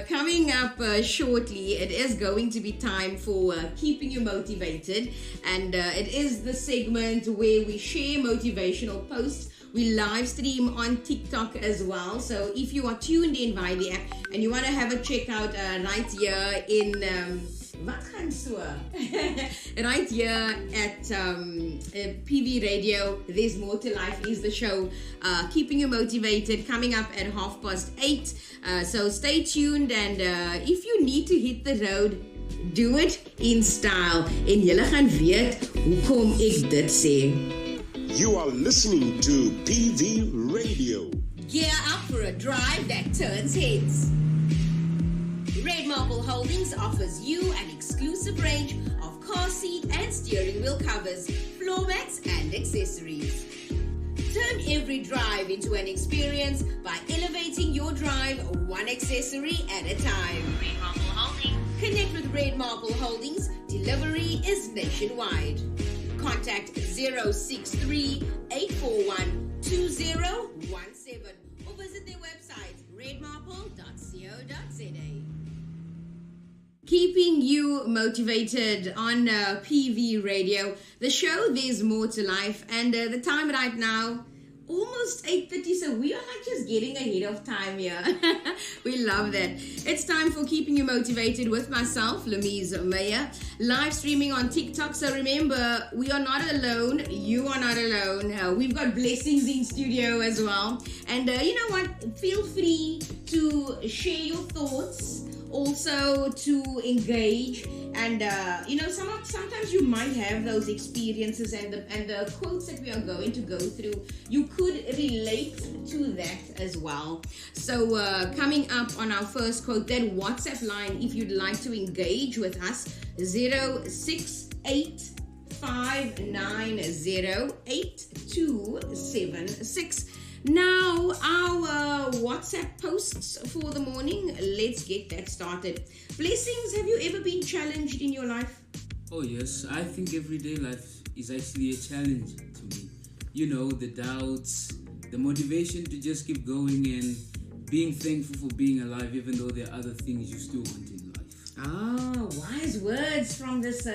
Coming up shortly, it is going to be time for keeping you motivated, and it is the segment where we share motivational posts. We live stream on TikTok as well. So if you are tuned in via the app and you want to have a check out right here in wat gaan so? Right here at PV Radio, There's More to Life is the show, keeping you motivated, coming up at 8:30. So stay tuned, and if you need to hit the road, do it in style. En julle gaan weet hoekom ek dit sê. You are listening to PV Radio. Gear up for a drive that turns heads. Red Marble Holdings offers you an exclusive range of car seat and steering wheel covers, floor mats and accessories. Turn every drive into an experience by elevating your drive one accessory at a time. Red Marble Holdings. Connect with Red Marble Holdings. Delivery is nationwide. Contact 063-841-2017 or visit their website redmarble.co.za. Keeping you motivated on PV Radio, the show There's More to Life, and the time right now, almost 8:30, so we are like just getting ahead of time here. We love that. It's time for Keeping You Motivated with myself, Lamise Meyer, live streaming on TikTok. So remember, we are not alone. You are not alone. We've got blessings in studio as well. And you know what? Feel free to share your thoughts, also to engage, and sometimes you might have those experiences, and the quotes that we are going to go through, you could relate to that as well. So coming up on our first quote, that WhatsApp line, if you'd like to engage with us, 068-590-8276. Now, our WhatsApp posts for the morning, let's get that started. Blessings, have you ever been challenged in your life? Oh yes, I think everyday life is actually a challenge to me. You know, the doubts, the motivation to just keep going, and being thankful for being alive even though there are other things you still want in life. Ah, wise words from this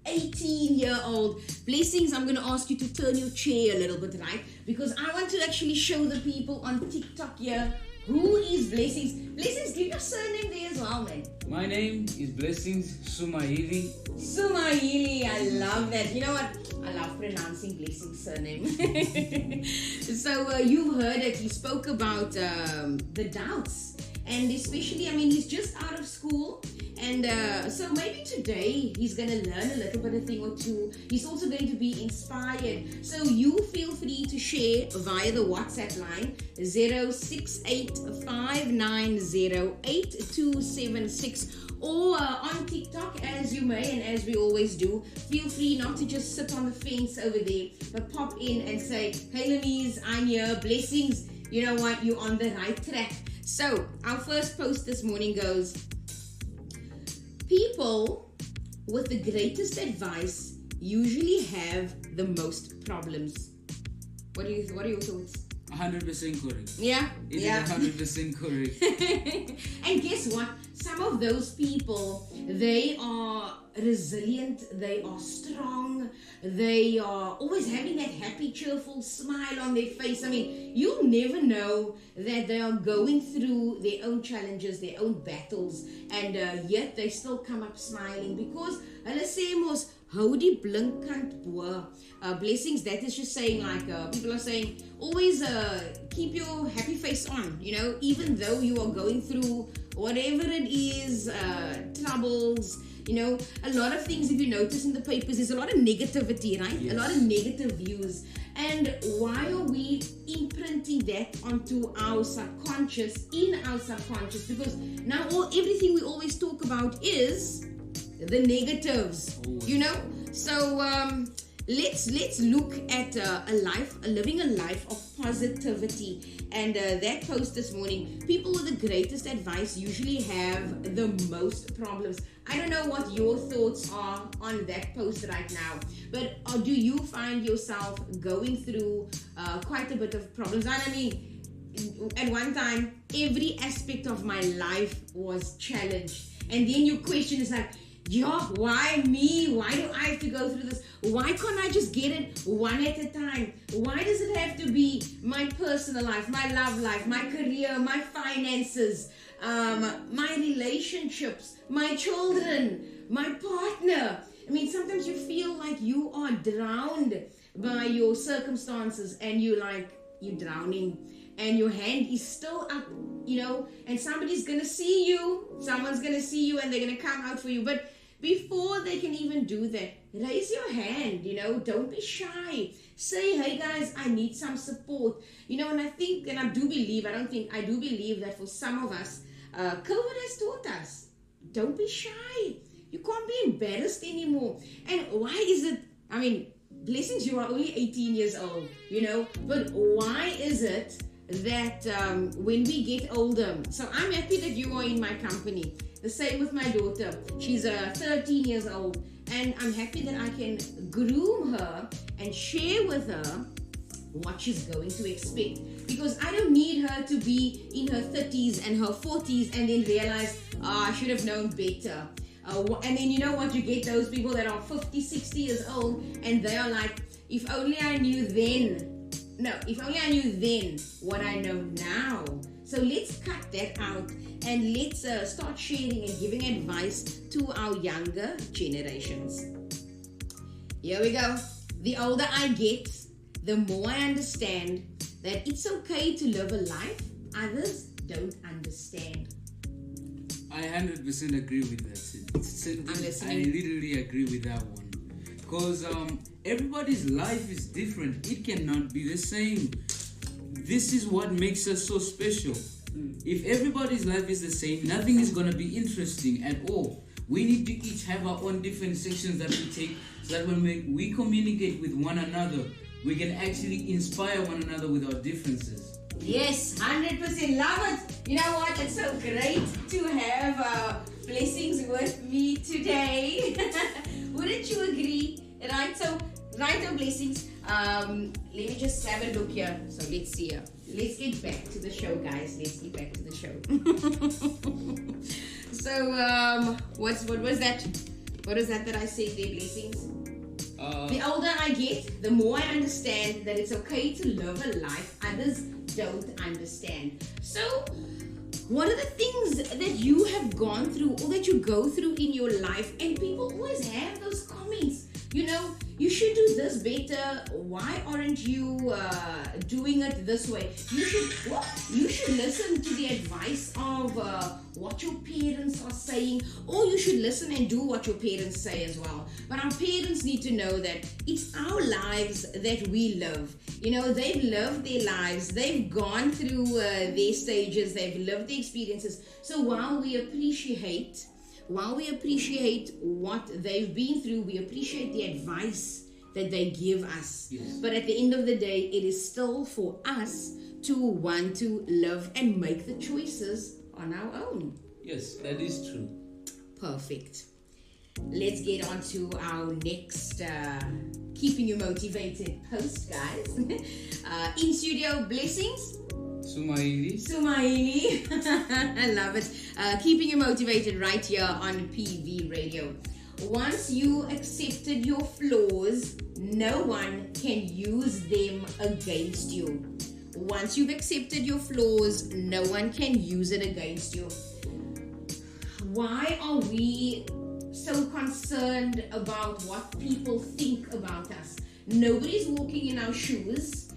18-year-old. Blessings, I'm going to ask you to turn your chair a little bit, right? Because I want to actually show the people on TikTok here who is Blessings. Blessings, give your surname there as well, man. My name is Blessings Sumahili. Sumahili, I love that. You know what? I love pronouncing Blessings' surname. So you've heard it. He spoke about the doubts. And especially, he's just out of school. And so maybe today he's going to learn a little bit, a thing or two. He's also going to be inspired. So you feel free to share via the WhatsApp line 068-590-8276, or on TikTok, as you may and as we always do. Feel free not to just sit on the fence over there, but pop in and say, hey Lamise, I'm here. Blessings, you know what? You're on the right track. So our first post this morning goes, people with the greatest advice usually have the most problems. What are your thoughts? 100% correct. Yeah? It is 100% correct. And guess what? Some of those people, they are resilient, they are strong, they are always having that happy, cheerful smile on their face. You'll never know that they are going through their own challenges, their own battles, and yet they still come up smiling because hulle sê mos, hou die blinkkant bo. Blessings, that is just saying, like, people are saying, always keep your happy face on, even though you are going through whatever it is, troubles, a lot of things. If you notice in the papers, there's a lot of negativity, right? Yes. A lot of negative views. And why are we imprinting that onto our subconscious, Because now everything we always talk about is the negatives, So let's look at living a life of positivity. And that post this morning, people with the greatest advice usually have the most problems. I don't know what your thoughts are on that post right now, but do you find yourself going through quite a bit of problems? at one time, every aspect of my life was challenged. And then your question is like, yeah, why me? Why do I have to go through this? Why can't I just get it one at a time? Why does it have to be my personal life, my love life, my career, my finances, my relationships, my children, my partner? I mean, sometimes you feel like you are drowned by your circumstances and you're drowning and your hand is still up, and somebody's gonna see you, someone's gonna see you and they're gonna come out for you. But before they can even do that, raise your hand, don't be shy. Say, hey guys, I need some support. And I think, and I do believe that for some of us, COVID has taught us, don't be shy. You can't be embarrassed anymore. And why is it, blessings, you are only 18 years old, but why is it that when we get older, so I'm happy that you are in my company. The same with my daughter. She's 13 years old, and I'm happy that I can groom her and share with her what she's going to expect, because I don't need her to be in her 30s and her 40s and then realize, I should have known better. And then you get those people that are 50, 60 years old and they are like, if only I knew then what I know now. So let's cut that out and let's start sharing and giving advice to our younger generations. Here we go. The older I get, the more I understand that it's okay to live a life others don't understand. I 100% agree with that sentence. I literally agree with that one. Because everybody's life is different. It cannot be the same. This is what makes us so special. If everybody's life is the same, nothing is going to be interesting at all. We need to each have our own different sections that we take, so that when we communicate with one another, we can actually inspire one another with our differences. Yes, 100%. Love it. You know what? It's so great to have blessings with me today. Wouldn't you agree? Right? So, right on blessings. Let me just have a look here. So, let's see here. Let's get back to the show, guys. Let's get back to the show. So, what was that? What was that I said there, blessings? The older I get, the more I understand that it's okay to live a life others don't understand. So, what are the things that you have gone through or that you go through in your life? And people always have those comments. You should do this better. Why aren't you doing it this way? You should listen to the advice of what your parents are saying, or you should listen and do what your parents say as well. But our parents need to know that it's our lives that we live. They've lived their lives. They've gone through their stages. They've lived the experiences. So while we appreciate what they've been through, we appreciate the advice that they give us. Yes. But at the end of the day, it is still for us to want to live and make the choices on our own. Yes, that is true. Perfect. Let's get on to our next Keeping You Motivated post, guys. In studio, blessings. Sumaili. I love it. Keeping you motivated right here on PV Radio. Once you accepted your flaws, no one can use them against you. Once you've accepted your flaws, no one can use it against you. Why are we so concerned about what people think about us? Nobody's walking in our shoes.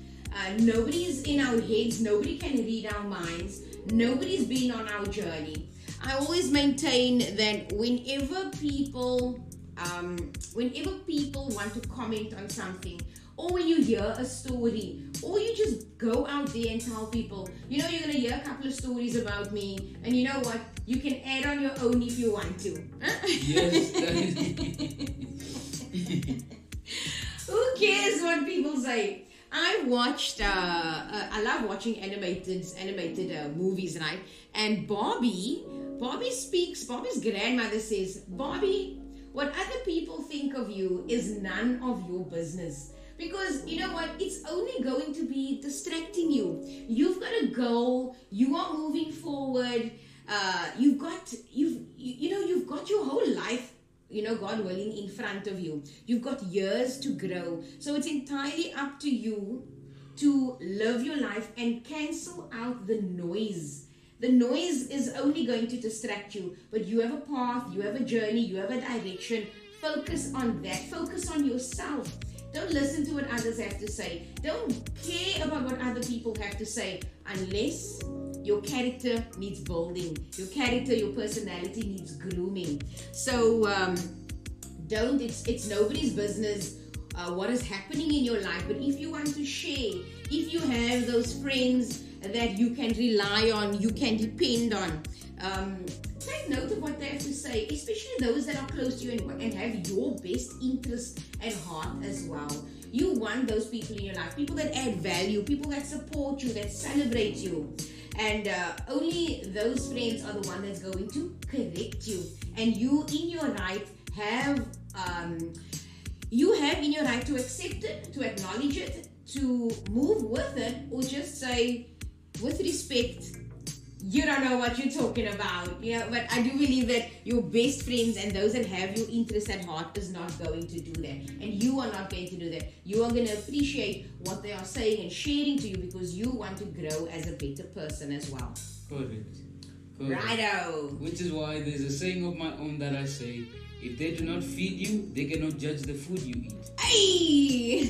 Nobody's in our heads. Nobody can read our minds. Nobody's been on our journey. I always maintain that whenever people want to comment on something, or when you hear a story, or you just go out there and tell people, you're going to hear a couple of stories about me, and you know what? You can add on your own if you want to. Yes, Who cares what people say? I watched, I love watching animated movies, right? And Bobby's grandmother says, Bobby, what other people think of you is none of your business. Because you know what? It's only going to be distracting you. You've got a goal. You are moving forward. You've got your whole life, God willing, in front of you. You've got years to grow. So it's entirely up to you to live your life and cancel out the noise. The noise is only going to distract you, but you have a path, you have a journey, you have a direction. Focus on that. Focus on yourself. Don't listen to what others have to say. Don't care about what other people have to say unless your character needs building. Your character, your personality needs grooming. So it's nobody's business what is happening in your life. But if you want to share, if you have those friends that you can rely on, you can depend on, take note of what they have to say, especially those that are close to you and have your best interest at heart as well. You want those people in your life, people that add value, people that support you, that celebrate you. And only those friends are the one that's going to correct you. And you, in your right, have in your right to accept it, to acknowledge it, to move with it, or just say, with respect, you don't know what you're talking about. But I do believe that your best friends and those that have your interest at heart is not going to do that. And you are not going to do that. You are going to appreciate what they are saying and sharing to you because you want to grow as a better person as well. Correct. Righto. Which is why there's a saying of my own that I say, if they do not feed you, they cannot judge the food you eat. Hey!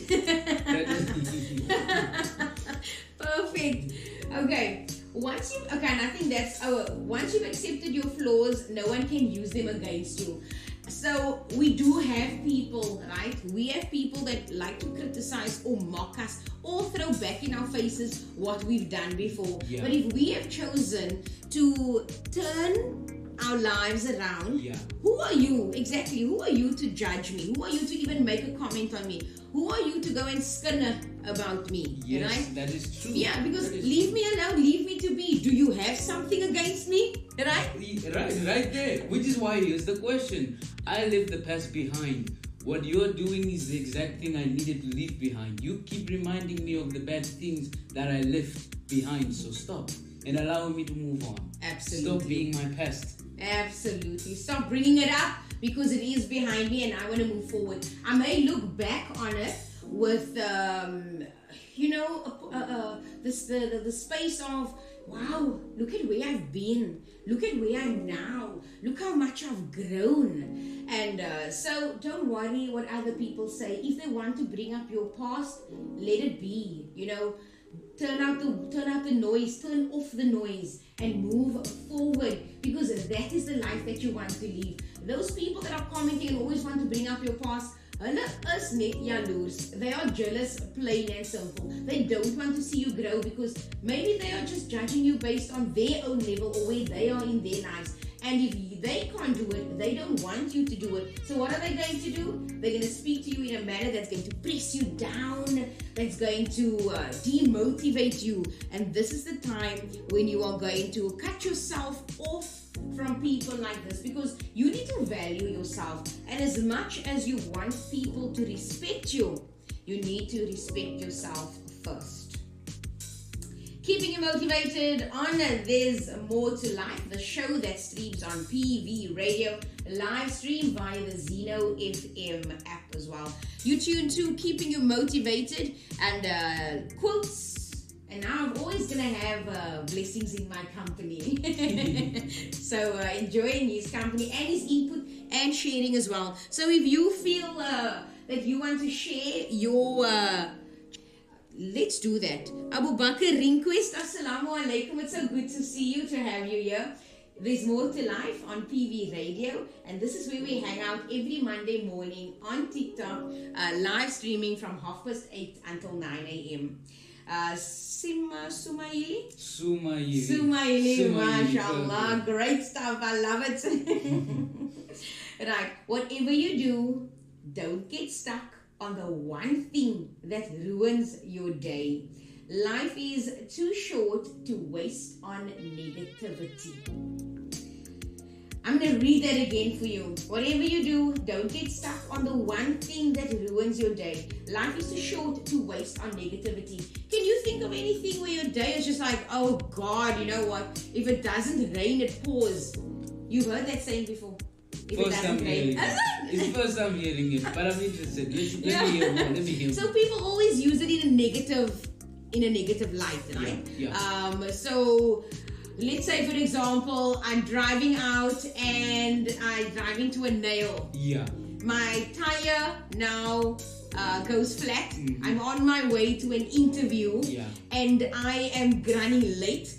Perfect. Okay. And I think that's once you've accepted your flaws, no one can use them against you. So we do have people, right? We have people that like to criticize or mock us or throw back in our faces what we've done before. Yeah. But if we have chosen to turn our lives around, who are you exactly? Who are you to judge me? Who are you to even make a comment on me? Who are you to go and skinner about me? Yes, right? that is true. Yeah, because leave me alone, leave me to be. Do you have something against me? Right? Right there. Which is why here's the question. I left the past behind. What you're doing is the exact thing I needed to leave behind. You keep reminding me of the bad things that I left behind. So stop and allow me to move on. Absolutely. Stop being my past. Absolutely. Stop bringing it up because it is behind me and I want to move forward. I may look back on it with, the space of, wow, look at where I've been. Look at where I am now. Look how much I've grown. And so don't worry what other people say. If they want to bring up your past, let it be. Turn out the noise, turn off the noise and move forward because that is the life that you want to live. Those people that are commenting and always want to bring up your past, hulle is net jaloers. They are jealous, plain and simple. They don't want to see you grow because maybe they are just judging you based on their own level or where they are in their lives. And if they can't do it, they don't want you to do it. So what are they going to do? They're going to speak to you in a manner that's going to press you down, that's going to demotivate you. And this is the time when you are going to cut yourself off from people like this because you need to value yourself. And as much as you want people to respect you, you need to respect yourself first. Keeping you motivated on There's More to Life, the show that streams on PV Radio, live stream via the Zeno FM app as well. You tune to Keeping You Motivated and quotes. And now I'm always going to have blessings in my company. So enjoying his company and his input and sharing as well. So if you feel that you want to share your... let's do that. Abu Bakr Ringquest, Assalamu alaikum. It's so good to see you, to have you here. There's More to Life on PV Radio, and this is where we hang out every Monday morning on TikTok, live streaming from 8:30 until 9 a.m. Sumaili, mashallah, great stuff. I love it. Right, whatever you do, don't get stuck on the one thing that ruins your day. Life is too short to waste on negativity. I'm I'm going to read that again for you. Whatever you do, don't get stuck on the one thing that ruins your day. Life is too short to waste on negativity. Can you think of anything where your day is just like, oh God, you know what? If it doesn't rain, it pours. You've heard that saying before. If First time hearing it. It's the first time hearing it, but I'm interested. Let me hear more. Let me hear more. So people always use it in a negative light, right? Yeah. So let's say, for example, I'm driving out and I'm driving to a nail. Yeah. My tire now goes flat. I'm on my way to an interview. Yeah. And I am running late.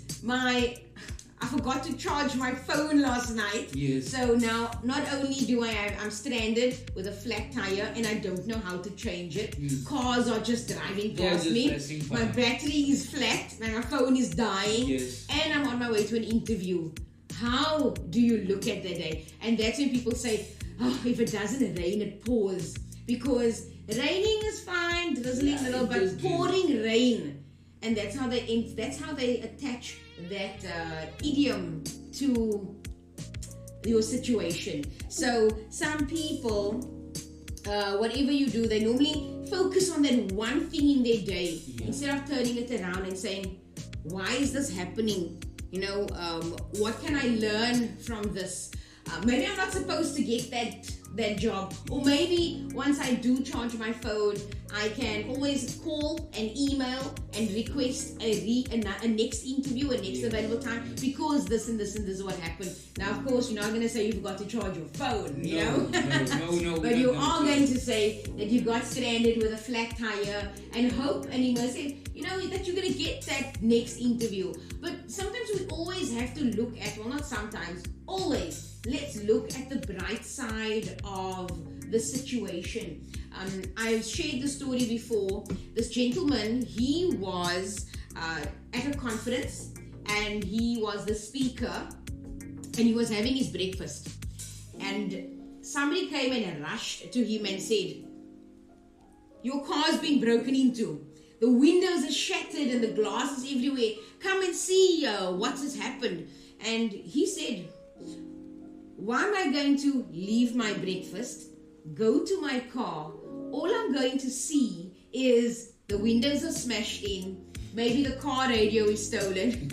I forgot to charge my phone last night. Yes. So now, not only do I'm stranded with a flat tire and I don't know how to change it. Cars are just driving past me. My battery is flat and my phone is dying. Yes. And I'm on my way to an interview. How do you look at that day? And that's when people say, oh, if it doesn't rain, it pours. Because raining is fine, drizzling little, but pouring rain. And that's how they attach that idiom to your situation. So some people, whatever you do, they normally focus on that one thing in their day instead of turning it around and saying, why is this happening? You know, what can I learn from this? Maybe I'm not supposed to get that job, or maybe once I do charge my phone, I can always call and email and request a next interview, a next available time, because this and this and this is what happened. Now, of course, you're not going to say you forgot to charge your phone, you know? No. But you are going to say that you got stranded with a flat tire and hope and you must say, you know, that you're going to get that next interview. But sometimes we always have to look at, well, not sometimes, always, let's look at the bright side of the situation. I've shared the story before. This gentleman, he was at a conference and he was the speaker and he was having his breakfast. And somebody came and rushed to him and said, your car's been broken into. The windows are shattered and the glass is everywhere. Come and see what has happened. And he said, why am I going to leave my breakfast, go to my car? All I'm going to see is the windows are smashed in. Maybe the car radio is stolen.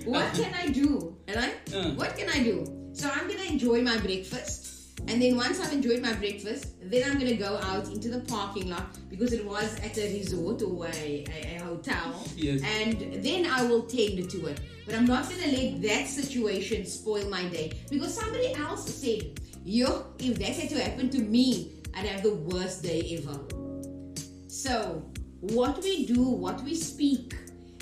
What can I do? Right? What can I do? So I'm going to enjoy my breakfast. And then once I've enjoyed my breakfast, then I'm going to go out into the parking lot because it was at a resort or a hotel. Yes. And then I will tend to it. But I'm not going to let that situation spoil my day. Because somebody else said, yo, if that had to happen to me, I'd have the worst day ever. So, what we do, what we speak,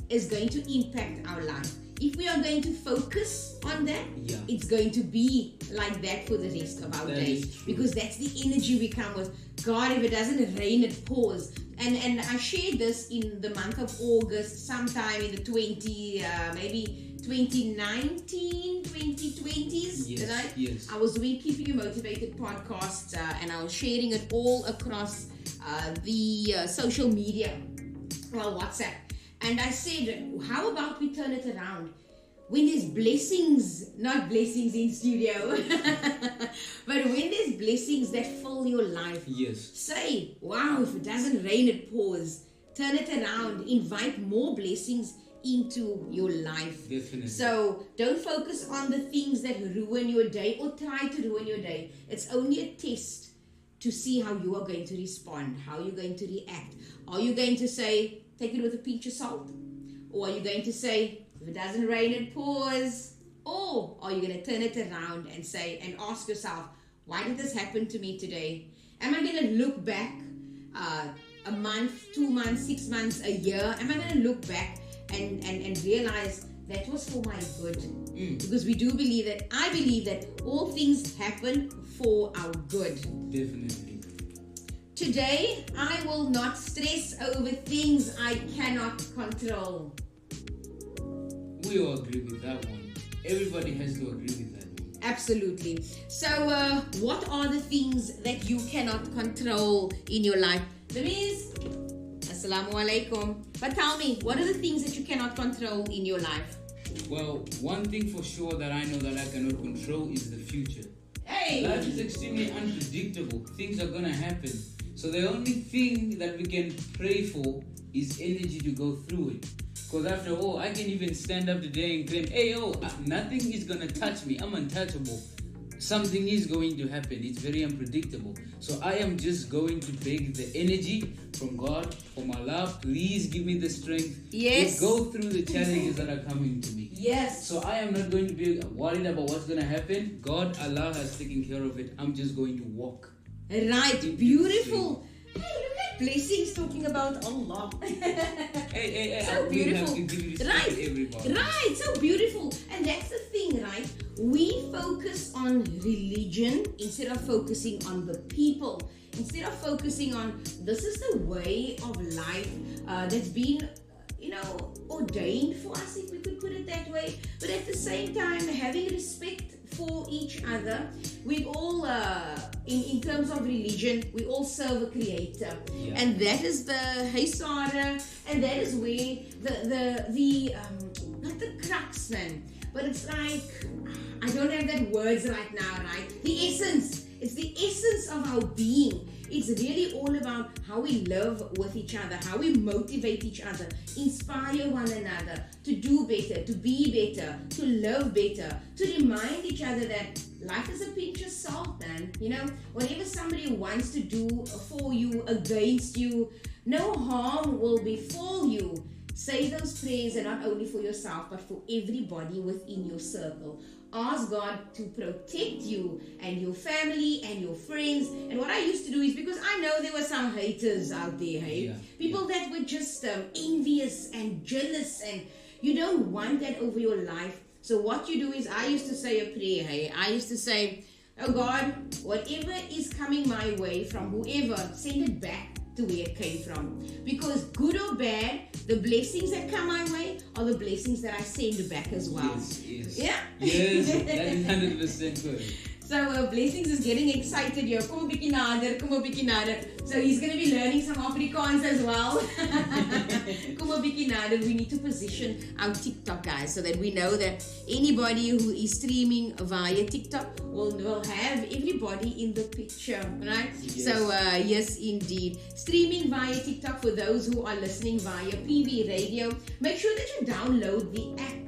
is going to impact our life. If we are going to focus on that, it's going to be like that for the rest of our day. Because that's the energy we come with. God, if it doesn't rain, it pours. And I shared this in the month of August, sometime in the maybe 2019, 2020s. Yes, right? Yes. I was doing Keeping You Motivated podcasts and I was sharing it all across the social media, well, WhatsApp. And I said, how about we turn it around? When there's blessings, not blessings in studio, but when there's blessings that fill your life, say, wow, if it doesn't rain, it pours. Turn it around, invite more blessings into your life. Definitely. So don't focus on the things that ruin your day or try to ruin your day. It's only a test to see how you are going to respond, how you're going to react. Are you going to say, take it with a pinch of salt? Or are you going to say, if it doesn't rain, it pours? Or are you going to turn it around and say, and ask yourself, why did this happen to me today? Am I going to look back a month, 2 months, 6 months, a year? Am I going to look back and realize that was for my good? Because we do believe that, I believe that all things happen for our good. Definitely. Today, I will not stress over things I cannot control. We all agree with that one. Everybody has to agree with that one. Absolutely. So, what are the things that you cannot control in your life? Louise, Assalamu alaikum. But tell me, what are the things that you cannot control in your life? Well, one thing for sure that I know that I cannot control is the future. Hey! Life is extremely unpredictable. Things are gonna happen. So the only thing that we can pray for is energy to go through it. Because after all, I can even stand up today and claim, hey, nothing is gonna touch me. I'm untouchable. Something is going to happen. It's very unpredictable. So I am just going to beg the energy from God for my love. Please give me the strength Yes. to go through the challenges that are coming to me. Yes. So I am not going to be worried about what's going to happen. God, Allah has taken care of it. I'm just going to walk. Right. Beautiful. Hey, look at Blessings talking about Allah. Hey, So we have beautiful. to give respect to everybody. Right, so beautiful. And that's the thing, right? We focus on religion instead of focusing on the people. Instead of focusing on this is the way of life that's been, ordained for us, if we could put it that way. But at the same time, having respect for each other. We all, in terms of religion, we all serve a creator. Yeah. And that is the Haysara, and that is where the not the crux, man, but it's like, I don't have that words right now, right? The essence. It's the essence of our being. It's really all about how we live with each other, how we motivate each other, inspire one another to do better, to be better, to love better, to remind each other that life is a pinch of salt, man. Whatever somebody wants to do for you, against you, no harm will befall you. Say those prayers, and not only for yourself, but for everybody within your circle. Ask God to protect you and your family and your friends. And what I used to do is, because I know there were some haters out there, hey? Yeah. People that were just envious and jealous, and you don't want that over your life. So what you do is, I used to say a prayer, hey? I used to say, oh God, whatever is coming my way from whoever, send it back to where it came from. Because good or bad, the blessings that come my way are the blessings that I send back as well. Yes. Yeah? Yes, that is 100% good. So Blessings is getting excited here. Kom 'n bietjie nader. So he's going to be learning some Afrikaans as well. Kom 'n bietjie nader. We need to position our TikTok, guys, so that we know that anybody who is streaming via TikTok will have everybody in the picture, right? Yes. So yes, indeed. Streaming via TikTok for those who are listening via PV Radio. Make sure that you download the app.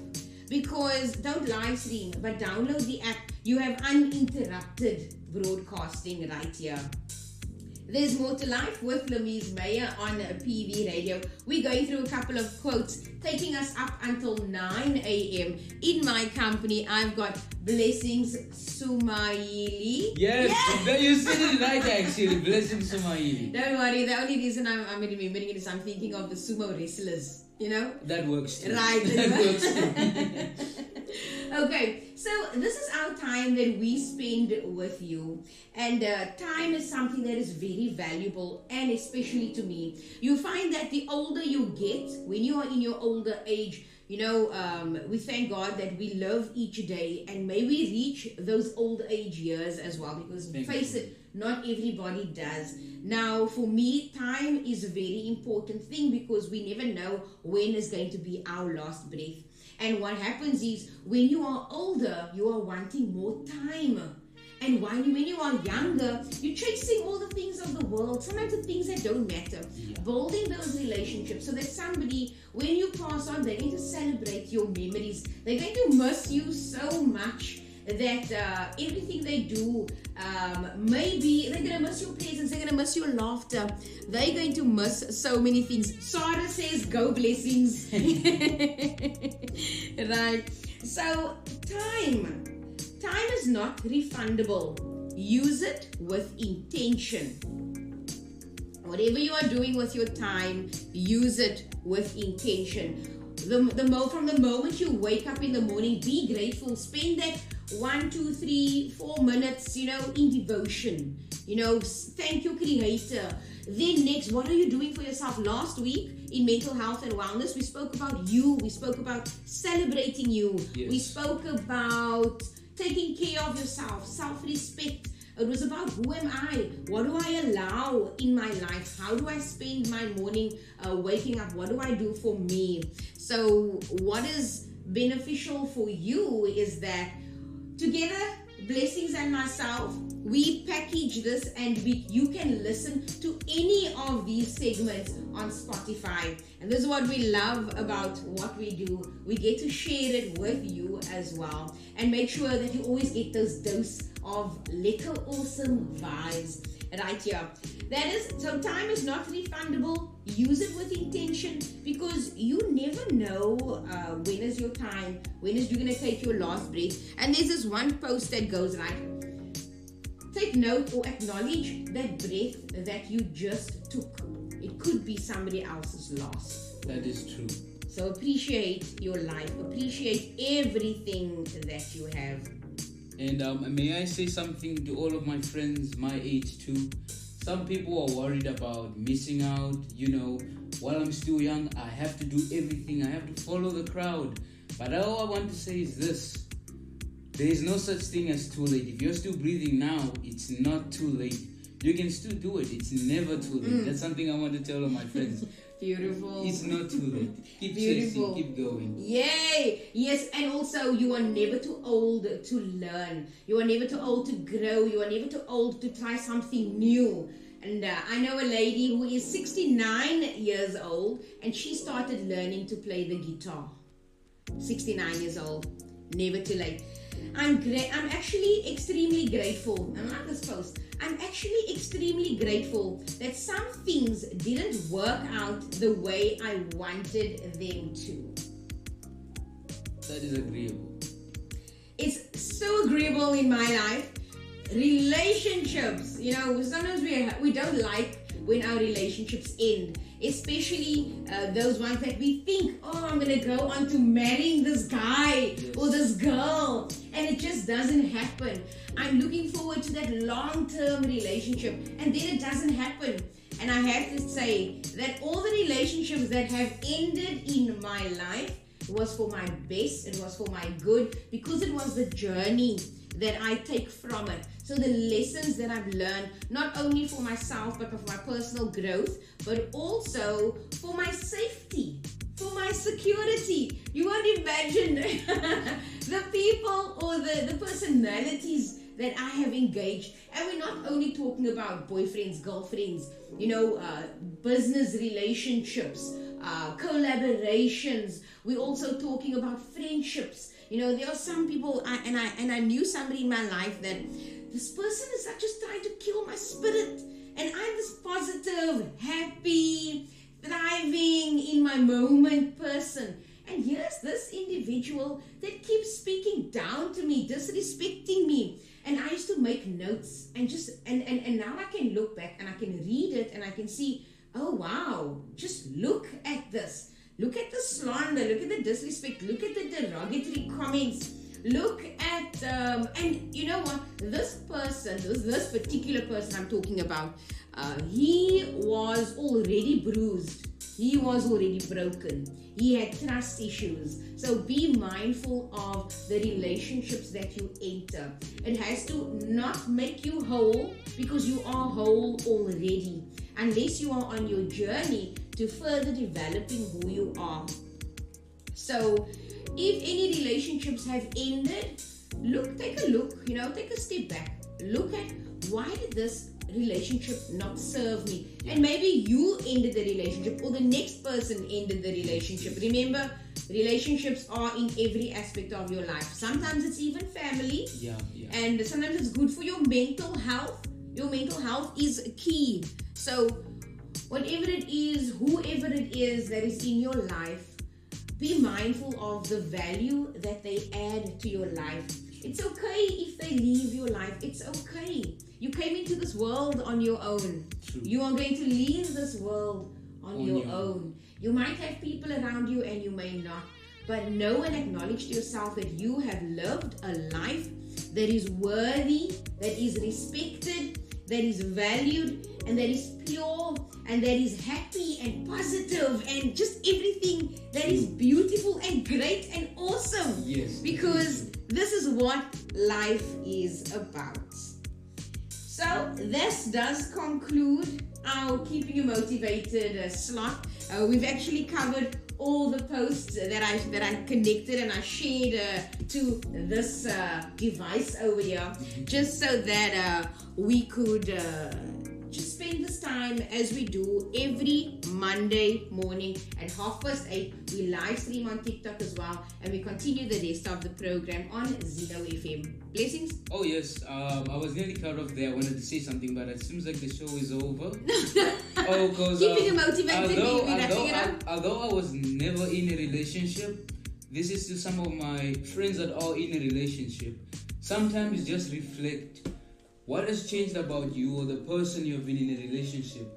Because don't live stream, but download the app. You have uninterrupted broadcasting right here. There's more to life with Lamise Meyer on PV Radio. We're going through a couple of quotes, taking us up until 9 a.m. In my company, I've got Blessings Sumaili. Yes, you said it right actually. Blessings Sumaili. Don't worry, the only reason I'm remembering it is I'm thinking of the sumo wrestlers. That works too. Right. That works too. Okay, so this is our time that we spend with you, and time is something that is very valuable, and especially to me. You find that the older you get, when you are in your older age, we thank God that we live each day, and may we reach those old age years as well, because face it, not everybody does. Now, for me, time is a very important thing, because we never know when is going to be our last breath. And what happens is, when you are older, you are wanting more time. And when you are younger, you're chasing all the things of the world, sometimes the things that don't matter. Yeah. Building those relationships so that somebody, when you pass on, they're going to celebrate your memories. They're going to miss you so much that everything they do, maybe they're going to miss your presence, they're going to miss your laughter, they're going to miss so many things. Sarah says, go Blessings. Right. So, time is not refundable. Use it with intention. Whatever you are doing with your time, use it with intention. From the moment you wake up in the morning, be grateful. Spend that 1, 2, 3, 4 minutes, in devotion. Thank your Creator. Then next, what are you doing for yourself? Last week in mental health and wellness, we spoke about you. We spoke about celebrating you. Yes. We spoke about taking care of yourself, self-respect. It was about who am I? What do I allow in my life? How do I spend my morning waking up? What do I do for me? So what is beneficial for you is that together, Blessings and myself, we package this and you can listen to any of these segments on Spotify. And this is what we love about what we do. We get to share it with you as well. And make sure that you always get those dose of little awesome vibes right here. That is, so time is not refundable. Use it with intention, because you never know when is your time, when is you going to take your last breath. And there's this one post that goes like, take note or acknowledge that breath that you just took. It could be somebody else's loss. That is true. So appreciate your life. Appreciate everything that you have. And may I say something to all of my friends my age too? Some people are worried about missing out. While I'm still young, I have to do everything. I have to follow the crowd. But all I want to say is this. There is no such thing as too late. If you're still breathing now, it's not too late. You can still do it. It's never too late. That's something I want to tell all my friends. Beautiful. It's not too late. Keep Beautiful. chasing, keep going. Yay! Yes, and also you are never too old to learn. You are never too old to grow. You are never too old to try something new. And I know a lady who is 69 years old, and she started learning to play the guitar. 69 years old. Never too late. I'm actually extremely grateful. I like this post. I'm actually extremely grateful that some things didn't work out the way I wanted them to. That is agreeable. It's so agreeable in my life. Relationships, sometimes we don't like when our relationships end, especially those ones that we think, I'm going to go on to marrying this guy or this girl, and it just doesn't happen. I'm looking forward to that long-term relationship, and then it doesn't happen. And I have to say that all the relationships that have ended in my life was for my best, it was for my good, because it was the journey that I take from it. So the lessons that I've learned, not only for myself, but for my personal growth, but also for my safety, for my security. You won't imagine the people or the personalities that I have engaged. And we're not only talking about boyfriends, girlfriends, business relationships, collaborations. We're also talking about friendships. There are some people, and I knew somebody in my life that this person is just trying to kill my spirit. And I'm this positive, happy, thriving in my moment person. And here's this individual that keeps speaking down to me, disrespecting me. And I used to make notes and and now I can look back and I can read it and I can see, oh wow, just look at this. Look at the slander, look at the disrespect, look at the derogatory comments, look at, and you know what, this person, this particular person I'm talking about, he was already bruised, he was already broken, he had trust issues. So be mindful of the relationships that you enter. It has to not make you whole, because you are whole already, unless you are on your journey to further developing who you are. So if any relationships have ended, take a look, take a step back. Look at, why did this relationship not serve me? And maybe you ended the relationship, or the next person ended the relationship. Remember, relationships are in every aspect of your life. Sometimes it's even family. Yeah. And sometimes it's good for your mental health. Your mental health is key. So whatever it is, whoever it is that is in your life, be mindful of the value that they add to your life. It's okay if they leave your life. It's okay. You came into this world on your own. True. You are going to leave this world on your own. You might have people around you and you may not. But know and acknowledge to yourself that you have lived a life that is worthy, that is respected, that is valued, and that is pure, and that is happy and positive, and just everything that is beautiful and great and awesome. Yes. Because this is what life is about. So this does conclude our Keeping You Motivated slot. We've actually covered all the posts that I connected and I shared to this device over here, just so that we could just spend this time as we do every Monday morning at 8:30. We live stream on TikTok as well, and we continue the rest of the program on Zeno FM. Blessings. Oh yes, I was nearly cut off there. I wanted to say something, but it seems like the show is over. Oh, because keeping you motivated, wrapping it up. Although I was never in a relationship, this is to some of my friends that are in a relationship. Sometimes just reflect what has changed about you or the person you have been in a relationship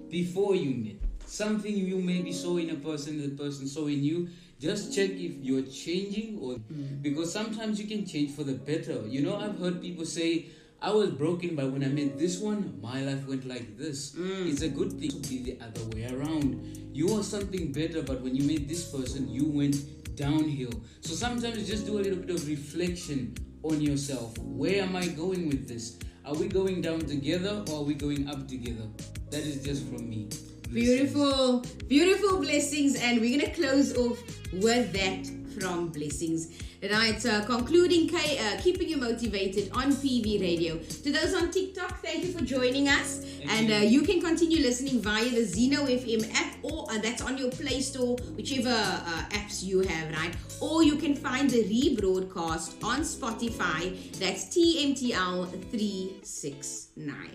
before you met. Something you maybe saw in a person, the person saw in you. Just check if you're changing, or because sometimes you can change for the better. You know, I've heard people say, I was broken, but when I met this one, my life went like this. It's a good thing to be the other way around. You are something better, but when you met this person, you went downhill. So sometimes just do a little bit of reflection on yourself. Where am I going with this? Are we going down together, or are we going up together? That is just from me. Beautiful, beautiful Blessings, and we're gonna close off with that from Blessings. Right, concluding keeping you motivated on PV Radio. To those on TikTok, thank you for joining us. Thank you. You can continue listening via the Zeno FM app, or that's on your Play Store, whichever apps you have, right? Or you can find the rebroadcast on Spotify. That's TMTL 369.